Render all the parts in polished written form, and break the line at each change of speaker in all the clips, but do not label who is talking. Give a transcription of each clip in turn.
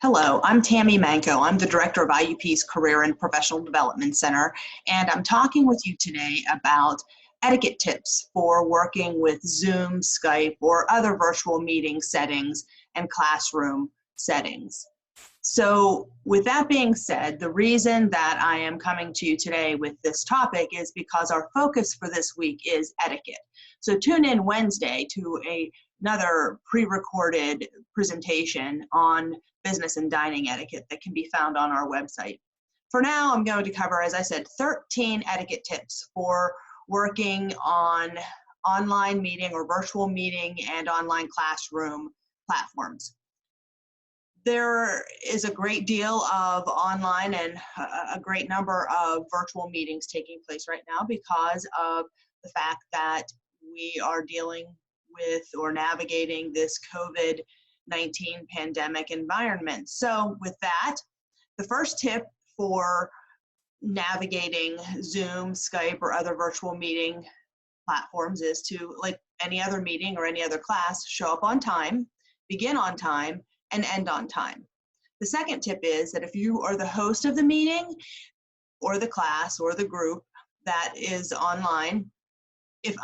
Hello, I'm Tammy Manco. I'm the director of IUP's Career and Professional Development Center, and I'm talking with you today about etiquette tips for working with Zoom, Skype, or other virtual meeting settings and classroom settings. So with that being said, the reason that I am coming to you today with this topic is because our focus for this week is etiquette. So tune in Wednesday to another pre-recorded presentation on business and dining etiquette that can be found on our website. For now, I'm going to cover, as I said, 13 etiquette tips for working on online meeting or virtual meeting and online classroom platforms. There is a great deal of online and a great number of virtual meetings taking place right now because of the fact that we are dealing with or navigating this COVID-19 pandemic environment. So with that, the first tip for navigating Zoom, Skype, or other virtual meeting platforms is to, like any other meeting or any other class, show up on time, begin on time, and end on time. The second tip is that if you are the host of the meeting or the class or the group that is online, if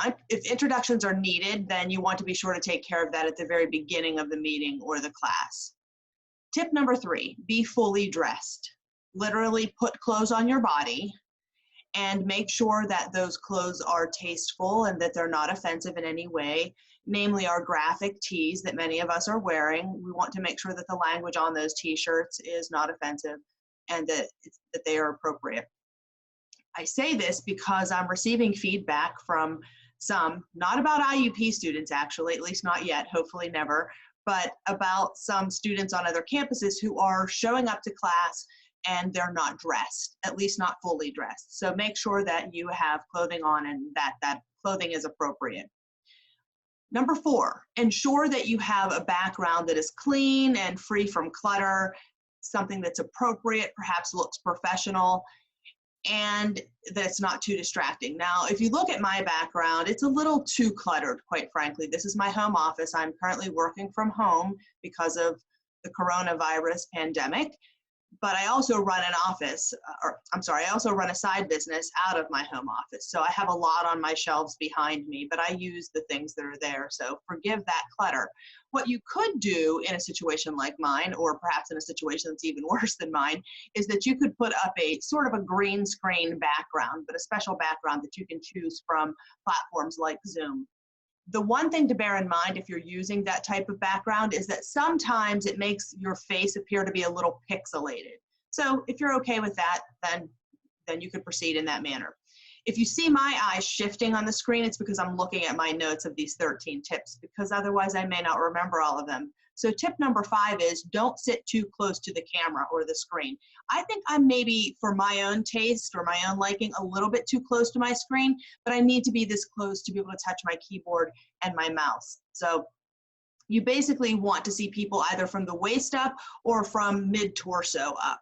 introductions are needed, then you want to be sure to take care of that at the very beginning of the meeting or the class. Tip number 3, be fully dressed. Literally put clothes on your body and make sure that those clothes are tasteful and that they're not offensive in any way, namely our graphic tees that many of us are wearing. We want to make sure that the language on those t-shirts is not offensive and that they are appropriate. I say this because I'm receiving feedback from some, not about IUP students actually, at least not yet, hopefully never, but about some students on other campuses who are showing up to class and they're not dressed, at least not fully dressed. So make sure that you have clothing on and that clothing is appropriate. Number 4, ensure that you have a background that is clean and free from clutter, something that's appropriate, perhaps looks professional, and that it's not too distracting. Now, if you look at my background, it's a little too cluttered, quite frankly. This is my home office. I'm currently working from home because of the coronavirus pandemic. But I also run an office, I also run a side business out of my home office. So I have a lot on my shelves behind me, but I use the things that are there. So forgive that clutter. What you could do in a situation like mine, or perhaps in a situation that's even worse than mine, is that you could put up a sort of a green screen background, but a special background that you can choose from platforms like Zoom. The one thing to bear in mind if you're using that type of background is that sometimes it makes your face appear to be a little pixelated. So if you're okay with that, then you could proceed in that manner. If you see my eyes shifting on the screen, it's because I'm looking at my notes of these 13 tips, because otherwise I may not remember all of them. So tip number 5 is don't sit too close to the camera or the screen. I think I'm maybe, for my own taste or my own liking, a little bit too close to my screen, but I need to be this close to be able to touch my keyboard and my mouse. So you basically want to see people either from the waist up or from mid-torso up.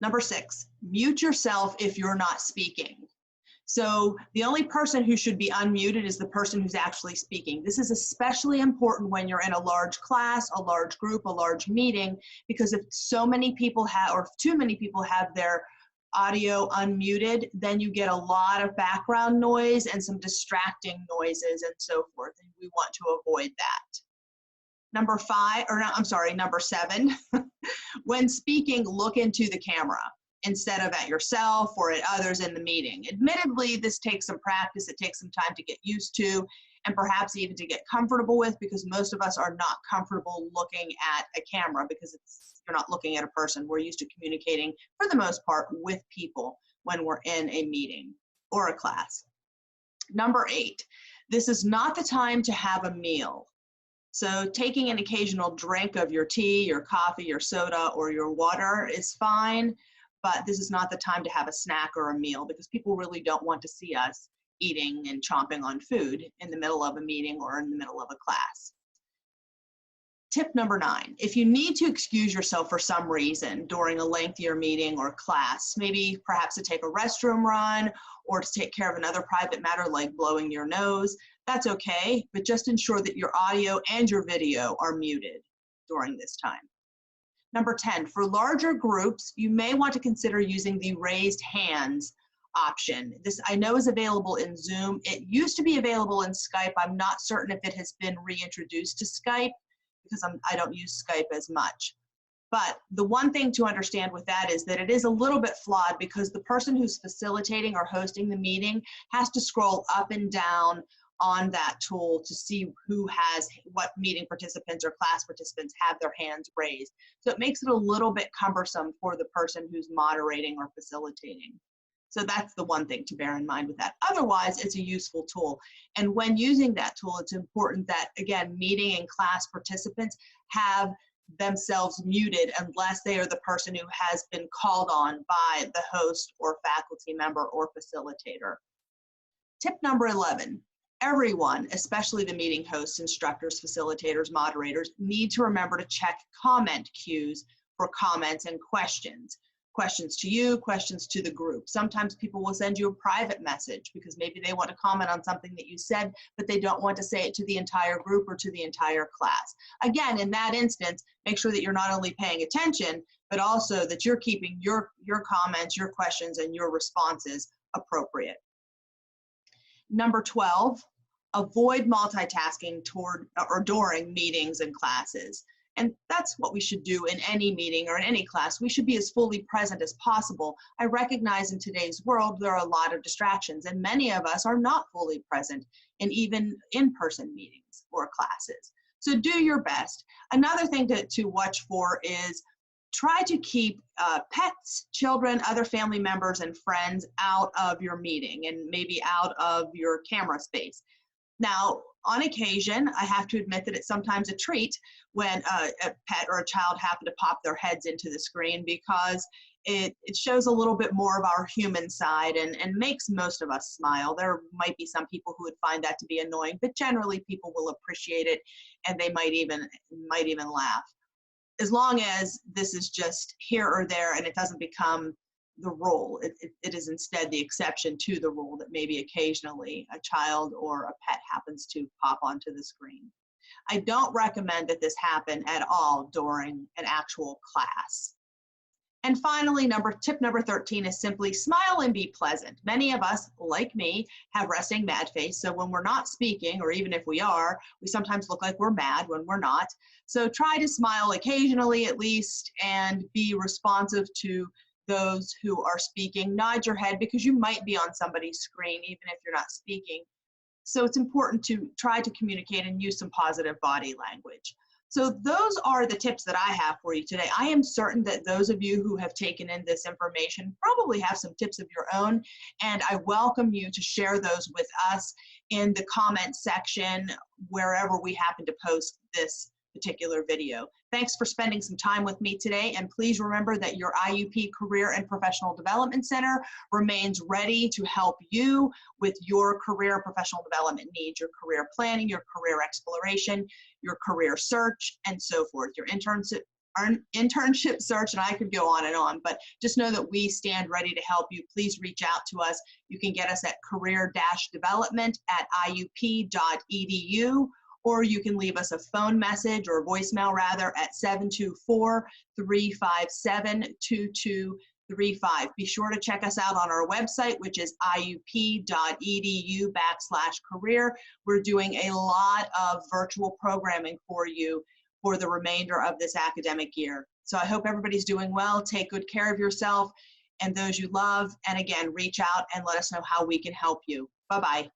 Number 6, mute yourself if you're not speaking. So the only person who should be unmuted is the person who's actually speaking. This is especially important when you're in a large class, a large group, a large meeting, because if so many people have, or if too many people have their audio unmuted, then you get a lot of background noise and some distracting noises and so forth, and we want to avoid that. Number 7, when speaking, look into the camera instead of at yourself or at others in the meeting. Admittedly, this takes some practice, it takes some time to get used to, and perhaps even to get comfortable with, because most of us are not comfortable looking at a camera because you're not looking at a person. We're used to communicating, for the most part, with people when we're in a meeting or a class. Number 8, this is not the time to have a meal. So taking an occasional drink of your tea, your coffee, your soda, or your water is fine, but this is not the time to have a snack or a meal because people really don't want to see us eating and chomping on food in the middle of a meeting or in the middle of a class. Tip number 9, if you need to excuse yourself for some reason during a lengthier meeting or class, maybe perhaps to take a restroom run or to take care of another private matter like blowing your nose, that's okay, but just ensure that your audio and your video are muted. during this time. Number 10, for larger groups, you may want to consider using the raised hands option. This I know is available in Zoom. It used to be available in Skype. I'm not certain if it has been reintroduced to Skype because I don't use Skype as much. But the one thing to understand with that is that it is a little bit flawed because the person who's facilitating or hosting the meeting has to scroll up and down on that tool to see what meeting participants or class participants have their hands raised. So it makes it a little bit cumbersome for the person who's moderating or facilitating. So that's the one thing to bear in mind with that. Otherwise, it's a useful tool. And when using that tool, it's important that, again, meeting and class participants have themselves muted unless they are the person who has been called on by the host or faculty member or facilitator. Tip number 11. Everyone, especially the meeting hosts, instructors, facilitators, moderators, need to remember to check comment queues for comments and questions. Questions to you, questions to the group. Sometimes people will send you a private message because maybe they want to comment on something that you said, but they don't want to say it to the entire group or to the entire class. Again, in that instance, make sure that you're not only paying attention, but also that you're keeping your comments, your questions, and your responses appropriate. Number 12, avoid multitasking toward or during meetings and classes. And that's what we should do in any meeting or in any class. We should be as fully present as possible. I recognize in today's world there are a lot of distractions, and many of us are not fully present in even in-person meetings or classes. So do your best. Another thing to watch for is try to keep pets, children, other family members, and friends out of your meeting and maybe out of your camera space. Now, on occasion, I have to admit that it's sometimes a treat when a pet or a child happen to pop their heads into the screen because it shows a little bit more of our human side and makes most of us smile. There might be some people who would find that to be annoying, but generally people will appreciate it and they might even laugh. As long as this is just here or there and it doesn't become the rule. It is instead the exception to the rule that maybe occasionally a child or a pet happens to pop onto the screen. I don't recommend that this happen at all during an actual class. And finally, tip number 13 is simply smile and be pleasant. Many of us, like me, have resting mad face. So when we're not speaking, or even if we are, we sometimes look like we're mad when we're not. So try to smile occasionally at least and be responsive to those who are speaking. Nod your head because you might be on somebody's screen even if you're not speaking. So it's important to try to communicate and use some positive body language. So those are the tips that I have for you today. I am certain that those of you who have taken in this information probably have some tips of your own, and I welcome you to share those with us in the comment section wherever we happen to post this particular video. Thanks for spending some time with me today, and please remember that your IUP Career and Professional Development Center remains ready to help you with your career and professional development needs, your career planning, your career exploration, your career search, and so forth, your internship search, and I could go on, but just know that we stand ready to help you. Please reach out to us. You can get us at career-development@iup.edu, or you can leave us a phone message or a voicemail rather at 724-357-2235. Be sure to check us out on our website, which is iup.edu/career. We're doing a lot of virtual programming for you for the remainder of this academic year. So I hope everybody's doing well. Take good care of yourself and those you love. And again, reach out and let us know how we can help you. Bye-bye.